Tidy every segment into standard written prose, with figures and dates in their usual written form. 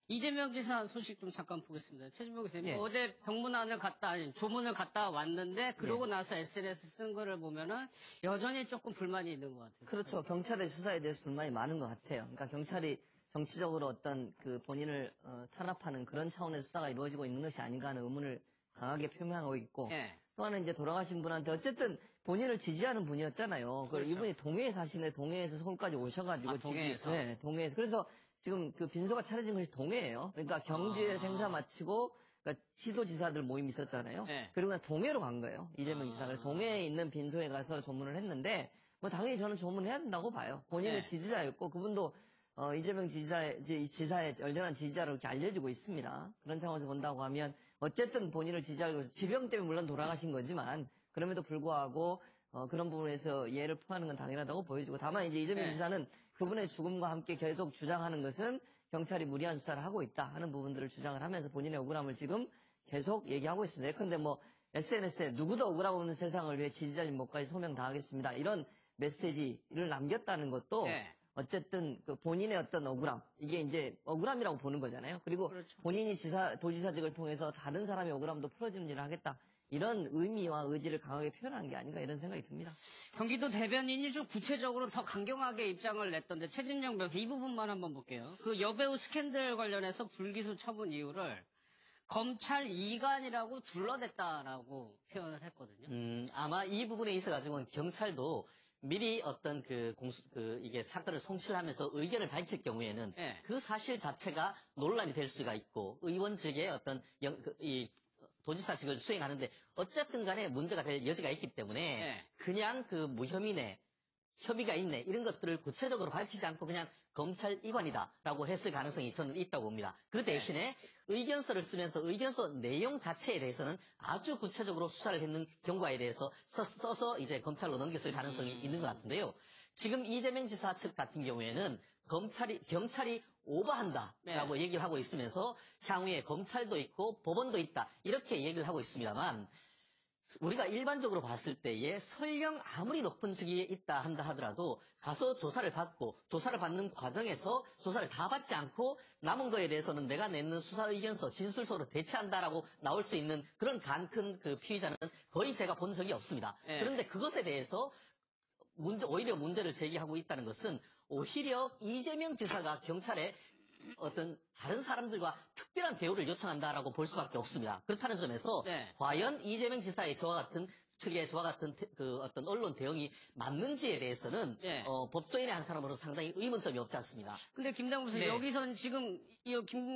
이재명 지사 소식 좀 잠깐 보겠습니다. 최진봉 교수님, 예. 어제 조문을 갔다 왔는데, 그러고 나서 SNS 쓴 거를 보면은 여전히 조금 불만이 있는 것 같아요. 그렇죠. 경찰의 수사에 대해서 불만이 많은 것 같아요. 그러니까 경찰이 정치적으로 어떤 그 본인을 탄압하는 그런 차원의 수사가 이루어지고 있는 것이 아닌가 하는 의문을 강하게 표명하고 있고, 예. 또 하나는 이제 돌아가신 분한테 어쨌든 본인을 지지하는 분이었잖아요. 그렇죠. 이분이 동해에 사시네. 동해에서 서울까지 오셔가지고 동해에서? 네, 동해에서. 그래서 지금 그 빈소가 차려진 것이 동해예요. 그러니까 경주에 생사 마치고 그러니까 시도지사들 모임이 있었잖아요. 네. 그리고 그냥 동해로 간 거예요. 이재명 지사가 동해에 있는 빈소에 가서 조문을 했는데 뭐 당연히 저는 조문해야 된다고 봐요. 본인의 네. 지지자였고 그분도 이재명 지사의 열렬한 지지자로 이렇게 알려지고 있습니다. 그런 상황에서 본다고 하면 어쨌든 본인을 지지하고 지병 때문에 물론 돌아가신 거지만 그럼에도 불구하고 그런 부분에서 예를 표하는 건 당연하다고 보여지고 다만 이제 이재명 네. 지사는 그분의 죽음과 함께 계속 주장하는 것은 경찰이 무리한 수사를 하고 있다 하는 부분들을 주장을 하면서 본인의 억울함을 지금 계속 얘기하고 있습니다. 그런데 뭐 SNS에 누구도 억울함 없는 세상을 위해 지지자님 목까지 소명 다하겠습니다. 이런 메시지를 남겼다는 것도 네. 어쨌든 그 본인의 어떤 억울함 이게 이제 억울함이라고 보는 거잖아요. 그리고 그렇죠. 본인이 도지사직을 통해서 다른 사람의 억울함도 풀어주는 일을 하겠다. 이런 의미와 의지를 강하게 표현한 게 아닌가 이런 생각이 듭니다. 경기도 대변인이 좀 구체적으로 더 강경하게 입장을 냈던데, 최진영 변호사 이 부분만 한번 볼게요. 그 여배우 스캔들 관련해서 불기소 처분 이유를 검찰 이관이라고 둘러댔다라고 표현을 했거든요. 아마 이 부분에 있어가지고는 경찰도 미리 어떤 이게 사건을 송치하면서 의견을 밝힐 경우에는 네. 그 사실 자체가 논란이 될 수가 있고 의원 측의 어떤 도지사직을 수행하는데 어쨌든 간에 문제가 될 여지가 있기 때문에 네. 그냥 그 무혐의네, 협의가 있네 이런 것들을 구체적으로 밝히지 않고 그냥 검찰 이관이다라고 했을 가능성이 저는 있다고 봅니다. 그 대신에 의견서를 쓰면서 의견서 내용 자체에 대해서는 아주 구체적으로 수사를 했는 경과에 대해서 써서 이제 검찰로 넘겼을 가능성이 있는 것 같은데요. 지금 이재명 지사 측 같은 경우에는 경찰이 오버한다라고 네. 얘기를 하고 있으면서 향후에 검찰도 있고 법원도 있다 이렇게 얘기를 하고 있습니다만 우리가 일반적으로 봤을 때에 설령 아무리 높은 직위에 있다 한다 하더라도 가서 조사를 받고 조사를 받는 과정에서 조사를 다 받지 않고 남은 거에 대해서는 내가 내는 수사 의견서 진술서로 대체한다라고 나올 수 있는 그런 큰 그 피의자는 거의 제가 본 적이 없습니다. 네. 그런데 그것에 대해서 오히려 문제를 제기하고 있다는 것은 오히려 이재명 지사가 경찰에 어떤 다른 사람들과 특별한 대우를 요청한다라고 볼 수밖에 없습니다. 그렇다는 점에서 네. 과연 이재명 지사의 저와 같은 그 어떤 언론 대응이 맞는지에 대해서는 네. 법조인의 한 사람으로 상당히 의문점이 없지 않습니다. 근데 김당무 선생님, 네. 여기선 지금 이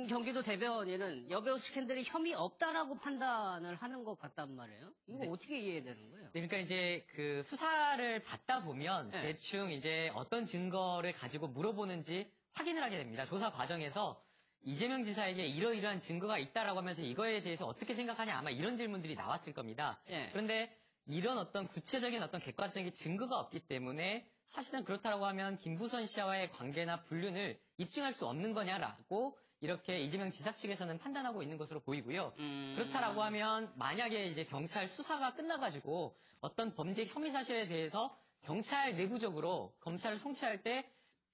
경기도 대변인은 여배우 스캔들이 혐의 없다라고 판단을 하는 것 같단 말이에요. 이거 네. 어떻게 이해되는 거예요? 네, 그러니까 이제 그 수사를 받다 보면 네. 대충 이제 어떤 증거를 가지고 물어보는지 확인을 하게 됩니다. 조사 과정에서 이재명 지사에게 이러이러한 증거가 있다라고 하면서 이거에 대해서 어떻게 생각하냐 아마 이런 질문들이 나왔을 겁니다. 네. 그런데 이런 어떤 구체적인 어떤 객관적인 증거가 없기 때문에 사실은 그렇다라고 하면 김부선 씨와의 관계나 불륜을 입증할 수 없는 거냐라고 이렇게 이재명 지사 측에서는 판단하고 있는 것으로 보이고요. 그렇다라고 하면 만약에 이제 경찰 수사가 끝나가지고 어떤 범죄 혐의 사실에 대해서 경찰 내부적으로 검찰을 송치할 때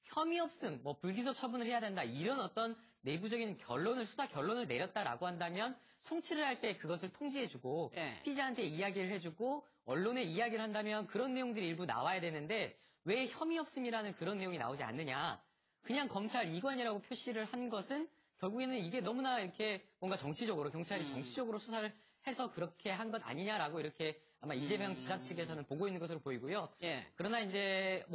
혐의 없음, 불기소 처분을 해야 된다. 이런 어떤 내부적인 수사 결론을 내렸다라고 한다면 송치를 할 때 그것을 통지해주고 네. 피의자한테 이야기를 해주고 언론에 이야기를 한다면 그런 내용들이 일부 나와야 되는데 왜 혐의 없음이라는 그런 내용이 나오지 않느냐. 그냥 검찰 이관이라고 표시를 한 것은 결국에는 이게 너무나 이렇게 뭔가 정치적으로 경찰이 정치적으로 수사를 해서 그렇게 한 것 아니냐라고 이렇게 아마 이재명 지사 측에서는 보고 있는 것으로 보이고요. 예. 그러나 이제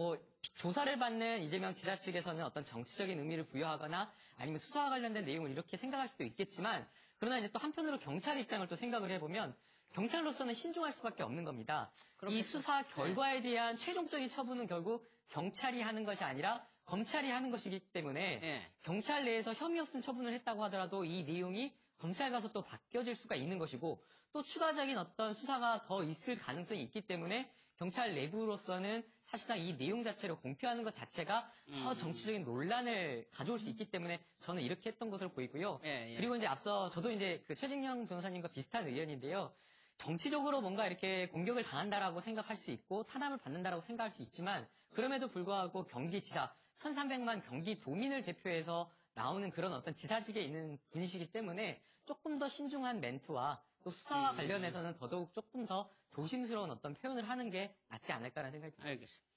조사를 받는 이재명 지사 측에서는 어떤 정치적인 의미를 부여하거나 아니면 수사와 관련된 내용을 이렇게 생각할 수도 있겠지만 그러나 이제 또 한편으로 경찰 입장을 또 생각을 해보면 경찰로서는 신중할 수밖에 없는 겁니다. 이 수사 결과에 대한 최종적인 처분은 결국 경찰이 하는 것이 아니라 검찰이 하는 것이기 때문에 네. 경찰 내에서 혐의 없음 처분을 했다고 하더라도 이 내용이 검찰 가서 또 바뀌어질 수가 있는 것이고 또 추가적인 어떤 수사가 더 있을 가능성이 있기 때문에 경찰 내부로서는 사실상 이 내용 자체를 공표하는 것 자체가 더 정치적인 논란을 가져올 수 있기 때문에 저는 이렇게 했던 것으로 보이고요. 예. 그리고 이제 앞서 저도 이제 그 최진영 변호사님과 비슷한 의견인데요. 정치적으로 뭔가 이렇게 공격을 당한다라고 생각할 수 있고 탄압을 받는다라고 생각할 수 있지만 그럼에도 불구하고 경기지사 1300만 경기도민을 대표해서 나오는 그런 어떤 지사직에 있는 분이시기 때문에 조금 더 신중한 멘트와 또 수사와 관련해서는 더더욱 조금 더 조심스러운 어떤 표현을 하는 게 낫지 않을까라는 생각이 듭니다. 알겠습니다.